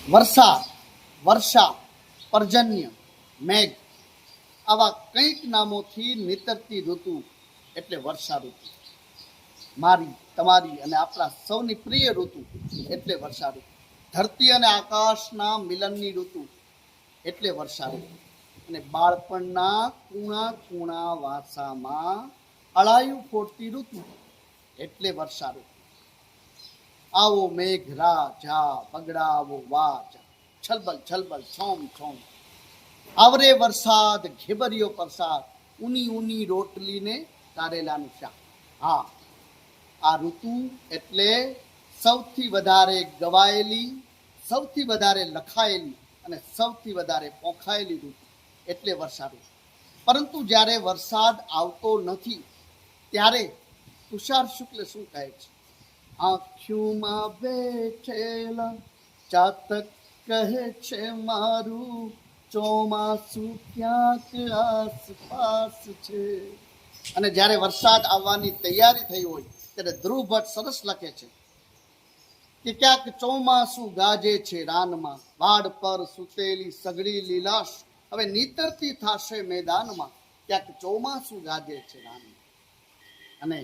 વરસાદ, વર્ષા, પર્જન્ય, મેઘ આવા કંઈક નામોથી નીતરતી ઋતુ એટલે વર્ષા ઋતુ. મારી, તમારી અને આપણા સૌની પ્રિય ઋતુ એટલે વર્ષા ઋતુ. ધરતી અને આકાશના મિલનની ઋતુ એટલે વર્ષા ઋતુ. અને બાળપણના કૂણા કૂણા વાસામાં અળાયું ફોડતી ઋતુ એટલે વર્ષા ઋતુ. આવો મેઘ રાજા, બગડાવો વાજા, છલબલ છલબલ છોમ છોમ. આવરે વરસાદ, ઘેબરિયો પરસાદ, ઊની ઊની રોટલીને કારેલાનું શાક. હા, આ ઋતુ એટલે સૌથી વધારે ગવાયેલી, સૌથી વધારે લખાયેલી અને સૌથી વધારે પોખાયેલી ઋતુ એટલે વર્ષા ઋતુ. પરંતુ જ્યારે વરસાદ આવતો નથી ત્યારે તુષાર શુક્લ શું કહે છે? આંખોમાં બેઠેલા ચાતક કહે છે મારું ચોમાસું ક્યાંક આસપાસ છે. અને જ્યારે વરસાદ આવવાની તૈયારી થઈ હોય ત્યારે ધ્રુવ ભટ્ટ સરસ લખે છે કે ક્યાંક ચોમાસું ગાજે છે રાનમાં, વાડ પર સૂતેલી સઘળી લીલાશ હવે નીતરતી થશે મેદાનમાં. ક્યાંક ચોમાસું ગાજે છે રાનમાં. અને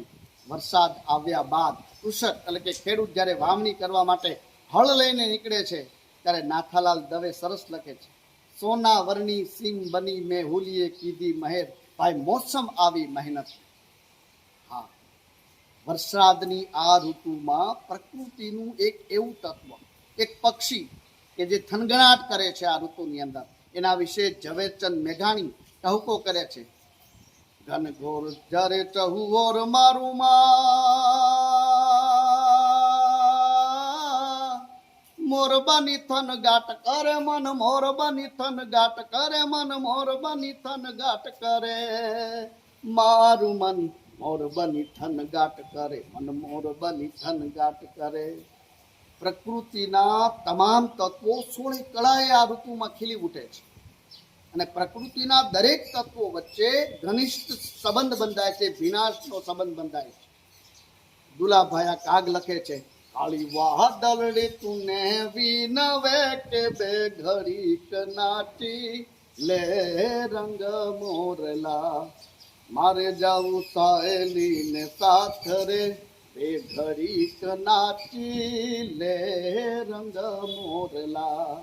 વરસાદ આવ્યા બાદ કૃષક એટલે કે ખેડૂત જ્યારે વાવણી કરવા માટે હળ લઈને નીકળે છે ત્યારે નાથાલાલ દવે સરસ લખે છે, સોના વરણી સિંગ બની મેં હુલીએ કીધી મહેર, ભાઈ મોસમ આવી મહેનત. હા, વરસાદની આ ઋતુમાં પ્રકૃતિનું એક એવું તત્વ, એક પક્ષી કે જે થનગણાટ કરે છે આ ઋતુની અંદર, એના વિશે ઝવેરચંદ મેઘાણી ટહુકો કરે છે. ઘનઘોર જરે ચહુઓર મારું મોરબાની થન ગાટ કરે મન, મોરબાની થન ગાટ કરે મન, મોરબાની થન ગાટ કરે મારું મન, મોરબાની થન ગાટ કરે મન, મોરબાની થન ગાટ કરે. પ્રકૃતિના તમામ તત્વો સોળે કળાએ આ ઋતુમાં ખીલી ઉઠે છે અને પ્રકૃતિના દરેક તત્વો વચ્ચે ઘનિષ્ઠ સંબંધ બંધાય છે, વિનાશનો સંબંધ બંધાય છે. દુલાભાયા કાગ લખે છે, કાળી વાદળડી તુને વિનવે કે બે ઘડી કનાટી લે રંગ મોરલા, મારે જાવું સાહેલી ને સાથ રે બે ઘડી કનાટી લે રંગ મોરલા.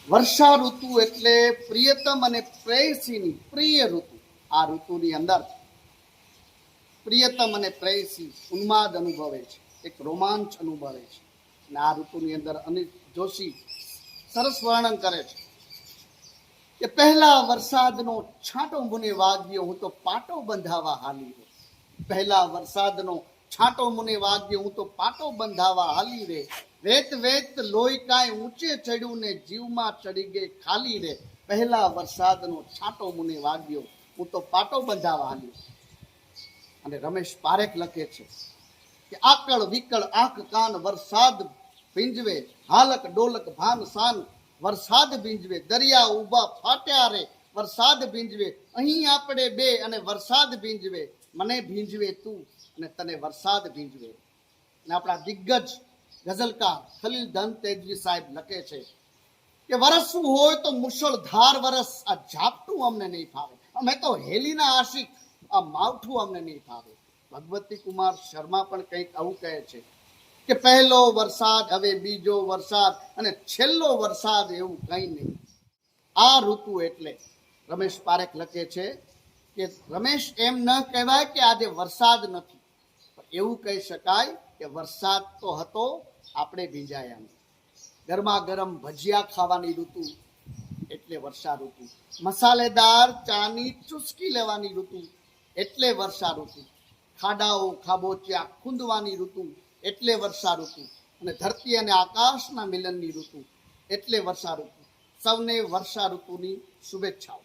વર્ષા ઋતુ એટલે પ્રિયતમ અને પ્રેયસીની પ્રિય ઋતુ. આ ઋતુની અંદર પ્રિયતમ અને પ્રેયસી ઉન્માદ અનુભવે છે, એક રોમાંચ અનુભવે છે. અને આ ઋતુની અંદર અનિલ જોશી સરસ વર્ણન કરે છે કે પહેલા વરસાદનો છાંટો મને વાગ્યો હું તો પાટો બંધાવા હાલી રે. પહેલા વરસાદનો છાંટો મને વાગ્યો હું તો પાટો બંધાવા હાલી રે. વેત વેત લોહી કાંઈ ઊંચે ચડ્યું ને જીવમાં ચડી ગઈ ખાલી રે. પહેલા વરસાદનો છાંટો મને વાગ્યો હું તો પાટો બંધાવા હાલી. અને રમેશ પારેખ લખે છે કે આકળ વિકળ આંખ કાન વરસાદ ભીંજવે, હાલક ડોલક ભાન શાન વરસાદ ભીંજવે, દરિયા ઉભા ફાટ્યા રે વરસાદ ભીંજવે, અહીં આપણે બે અને વરસાદ ભીંજવે, મને ભીંજવે તું અને તને વરસાદ ભીંજવે. અને આપણા દિગ્ગજ ગઝલકાર ખલીલ ધન તેજવી સાહેબ લખે છે કે વરસવું હોય તો મુશળધાર વરસ, આ ઝાપટું અમને નહીં ફાવે, અમે તો હેલીના આશિક, આ માવઠું અમને નહીં ફાવે. ભગવતી કુમાર શર્મા પણ કંઈક આવું કહે છે કે પહેલો વરસાદ હવે બીજો વરસાદ અને છેલ્લો વરસાદ એવું કંઈ નહીં. આ ઋતુ એટલે રમેશ પારેખ લખે છે કે રમેશ એમ ન કહેવાય કે આજે વરસાદ નથી, એવું કહી શકાય કે વરસાદ તો હતો, આપણે ભીંજાયા નહીં. ગરમા ગરમ ભજીયા ખાવાની ઋતુ એટલે વર્ષા ઋતુ. મસાલેદાર ચાની ચુસ્કી લેવાની ઋતુ એટલે વર્ષા ઋતુ. ખાડાઓ ખાબોચિયા ખૂંદવાની ઋતુ એટલે વર્ષા ઋતુ. અને ધરતી અને આકાશના મિલનની ઋતુ એટલે વર્ષા ઋતુ. સૌને વર્ષા ઋતુની શુભેચ્છાઓ.